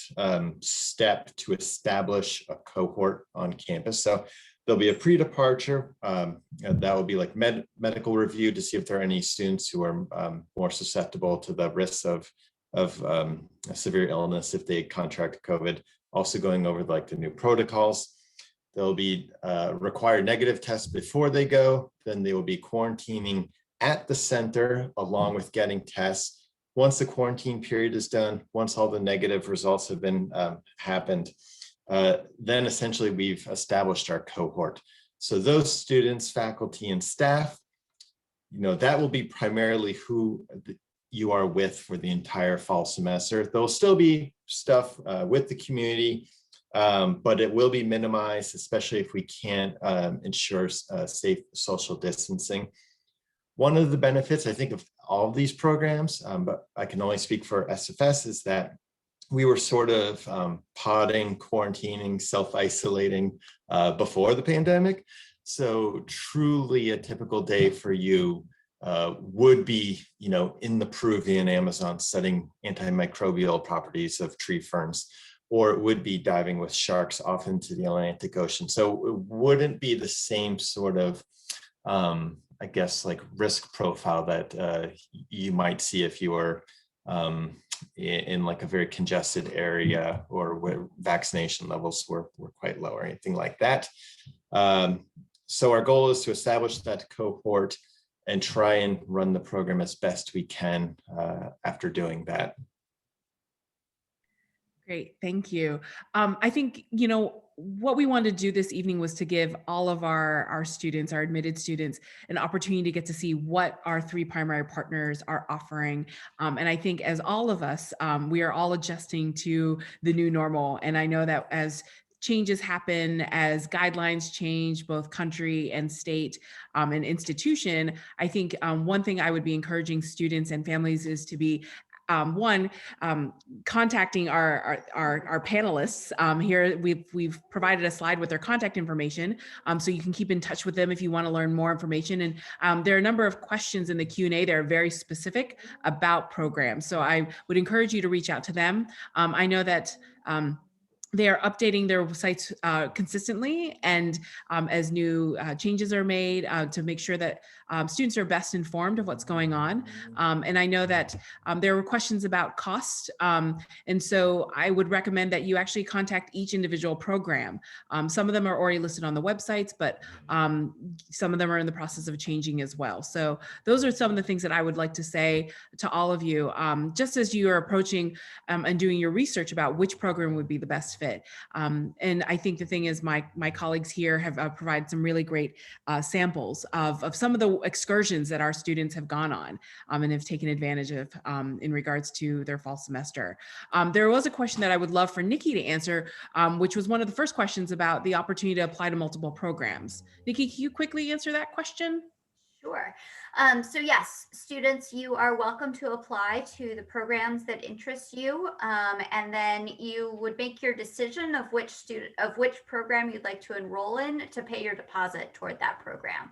step to establish a cohort on campus. So there'll be a pre-departure, and that will be like medical review to see if there are any students who are more susceptible to the risks of severe illness if they contract COVID. Also going over like the new protocols. There'll be required negative tests before they go. Then they will be quarantining at the center along with getting tests. Once the quarantine period is done, once all the negative results have been happened, then essentially we've established our cohort. So those students, faculty, and staff, that will be primarily who you are with for the entire fall semester. There'll still be stuff with the community, but it will be minimized, especially if we can't ensure safe social distancing. One of the benefits, I think, of all of these programs, but I can only speak for SFS, is that we were sort of podding, quarantining, self-isolating before the pandemic. So truly a typical day for you would be, in the Peruvian Amazon studying antimicrobial properties of tree ferns, or it would be diving with sharks off into the Atlantic Ocean. So it wouldn't be the same sort of, I guess, like risk profile that you might see if you were in like a very congested area or where vaccination levels were quite low or anything like that. So our goal is to establish that cohort and try and run the program as best we can after doing that. Great, thank you. I think, what we wanted to do this evening was to give all of our students, our admitted students, an opportunity to get to see what our 3 primary partners are offering. And I think as all of us, we are all adjusting to the new normal. And I know that as changes happen, as guidelines change, both country and state and institution, I think one thing I would be encouraging students and families is to be contacting our panelists. Here we've provided a slide with their contact information, so you can keep in touch with them if you want to learn more information. And there are a number of questions in the Q&A that are very specific about programs. So I would encourage you to reach out to them. I know that they are updating their sites consistently, and as new changes are made to make sure that students are best informed of what's going on. And I know that there were questions about cost. And so I would recommend that you actually contact each individual program. Some of them are already listed on the websites, but some of them are in the process of changing as well. So those are some of the things that I would like to say to all of you, just as you are approaching and doing your research about which program would be the best fit. And I think the thing is my colleagues here have provided some really great samples of some of the excursions that our students have gone on and have taken advantage of in regards to their fall semester. There was a question that I would love for Nikki to answer, which was one of the first questions about the opportunity to apply to multiple programs. Nikki, can you quickly answer that question? Sure. So yes, students, you are welcome to apply to the programs that interest you, and then you would make your decision of which program you'd like to enroll in to pay your deposit toward that program.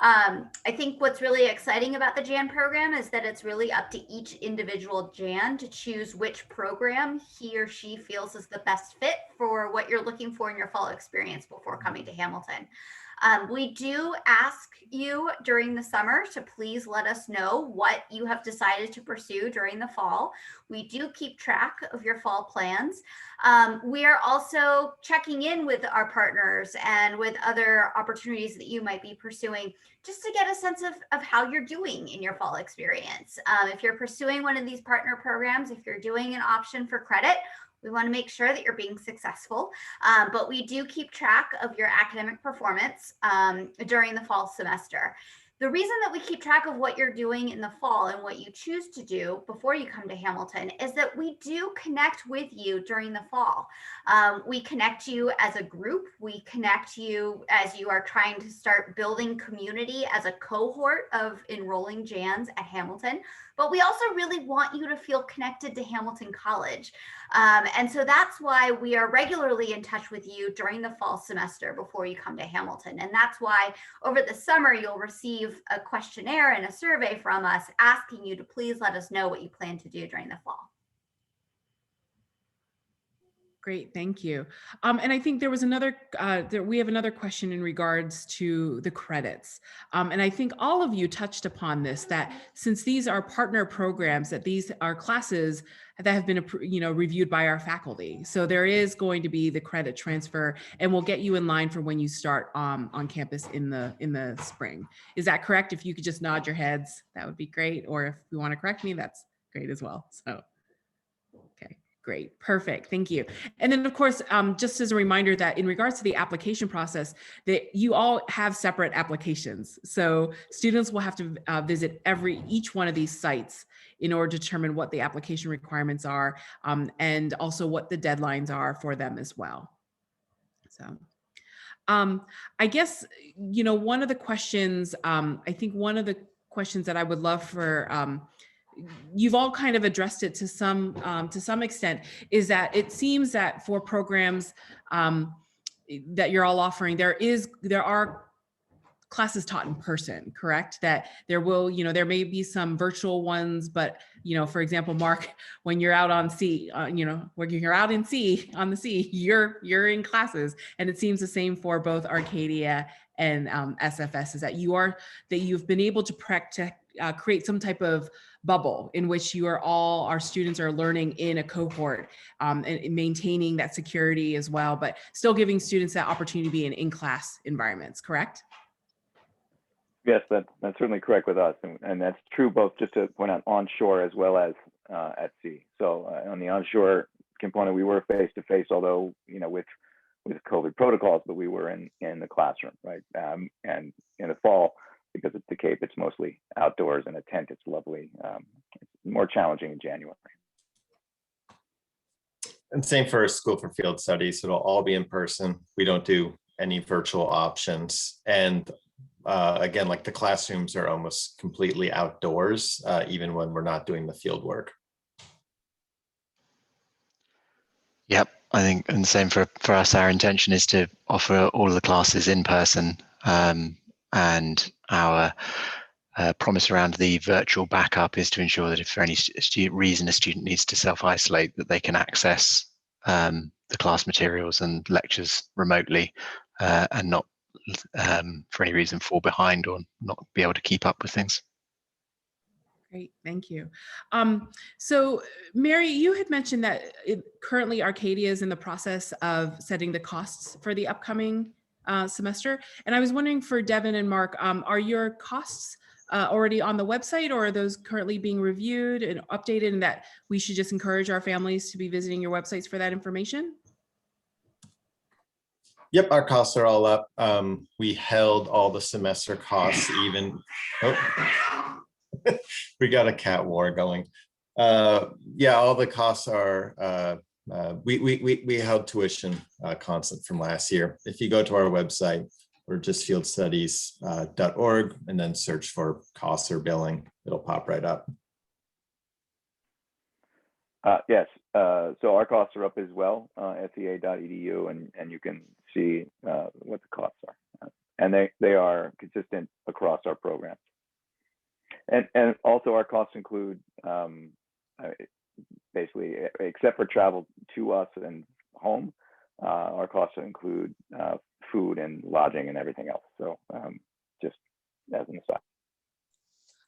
I think what's really exciting about the JAN program is that it's really up to each individual JAN to choose which program he or she feels is the best fit for what you're looking for in your fall experience before coming to Hamilton. We do ask you during the summer to please let us know what you have decided to pursue during the fall. We do keep track of your fall plans. We are also checking in with our partners and with other opportunities that you might be pursuing, just to get a sense of how you're doing in your fall experience. If you're pursuing one of these partner programs, if you're doing an option for credit, we want to make sure that you're being successful, but we do keep track of your academic performance during the fall semester. The reason that we keep track of what you're doing in the fall and what you choose to do before you come to Hamilton is that we do connect with you during the fall. We connect you as a group. We connect you as you are trying to start building community as a cohort of enrolling JANs at Hamilton. But we also really want you to feel connected to Hamilton College. And so that's why we are regularly in touch with you during the fall semester before you come to Hamilton. And that's why over the summer, you'll receive a questionnaire and a survey from us asking you to please let us know what you plan to do during the fall. Great, thank you. And I think there was another, we have another question in regards to the credits. And I think all of you touched upon this, that since these are partner programs, that these are classes that have been, reviewed by our faculty. So there is going to be the credit transfer, and we'll get you in line for when you start on campus in the spring. Is that correct? If you could just nod your heads, that would be great. Or if you want to correct me, that's great as well. So, okay. Great, perfect, thank you. And then of course, just as a reminder that in regards to the application process, that you all have separate applications. So students will have to visit each one of these sites in order to determine what the application requirements are, and also what the deadlines are for them as well. So I guess, one of the questions, I think one of the questions that I would love for, you've all kind of addressed it to some extent, is that it seems that for programs that you're all offering, there are classes taught in person, correct? That there will, there may be some virtual ones, but, for example, Mark, when you're out on sea, when you're out on the sea, you're in classes. And it seems the same for both Arcadia and SFS, is that you've been able to create some type of bubble in which our students are learning in a cohort, and maintaining that security as well, but still giving students that opportunity to be in in-class environments, correct? Yes, that's certainly correct with us, and that's true both, just to point out, onshore as well as at sea. So on the onshore component, we were face to face, although with COVID protocols, but we were in the classroom, right? And in the fall, because it's the Cape, it's mostly outdoors in a tent. It's lovely. It's more challenging in January. And same for School for Field Studies. It'll all be in person. We don't do any virtual options. And again, like the classrooms are almost completely outdoors, even when we're not doing the field work. Yep, I think, and same for us. Our intention is to offer all of the classes in person, and our promise around the virtual backup is to ensure that if for any reason a student needs to self-isolate, that they can access the class materials and lectures remotely, and not for any reason fall behind or not be able to keep up with things. Great, thank you. So Mary, you had mentioned that currently Arcadia is in the process of setting the costs for the upcoming semester. And I was wondering, for Devin and Mark, are your costs already on the website, or are those currently being reviewed and updated, and that we should just encourage our families to be visiting your websites for that information? Yep, our costs are all up. We held all the semester costs even. Oh. We got a cat war going. Yeah, all the costs are, we held tuition constant from last year. If you go to our website, or just fieldstudies.org, and then search for costs or billing, it'll pop right up. Yes, so our costs are up as well, fea.edu, and you can see what the costs are. And they are consistent across our programs. And also our costs include, basically, except for travel to us and home, our costs include food and lodging and everything else. So just as an aside.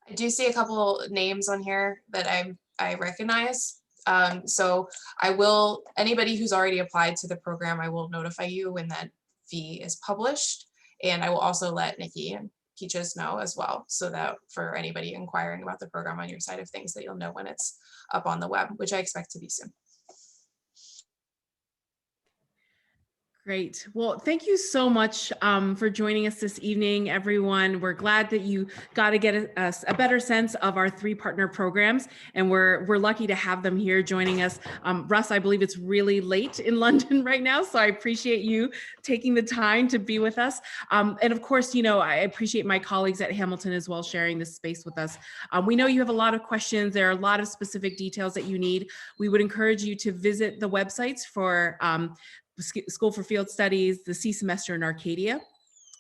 I do see a couple names on here that I recognize. So anybody who's already applied to the program, I will notify you when that fee is published. And I will also let Nikki and Peaches know as well, so that for anybody inquiring about the program on your side of things, that you'll know when it's up on the web, which I expect to be soon. Great. Well, thank you so much for joining us this evening, everyone. We're glad that you got to get a better sense of our 3 partner programs, and we're lucky to have them here joining us. Russ, I believe it's really late in London right now, so I appreciate you taking the time to be with us. And of course, I appreciate my colleagues at Hamilton as well sharing this space with us. We know you have a lot of questions. There are a lot of specific details that you need. We would encourage you to visit the websites for School for Field Studies, the sea semester in Arcadia.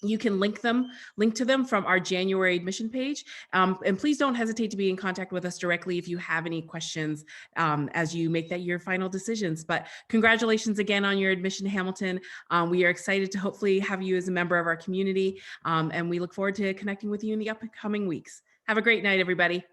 You can link to them from our January admission page. And please don't hesitate to be in contact with us directly if you have any questions as you make that your final decisions. But congratulations again on your admission to Hamilton. We are excited to hopefully have you as a member of our community. And we look forward to connecting with you in the upcoming weeks. Have a great night, everybody.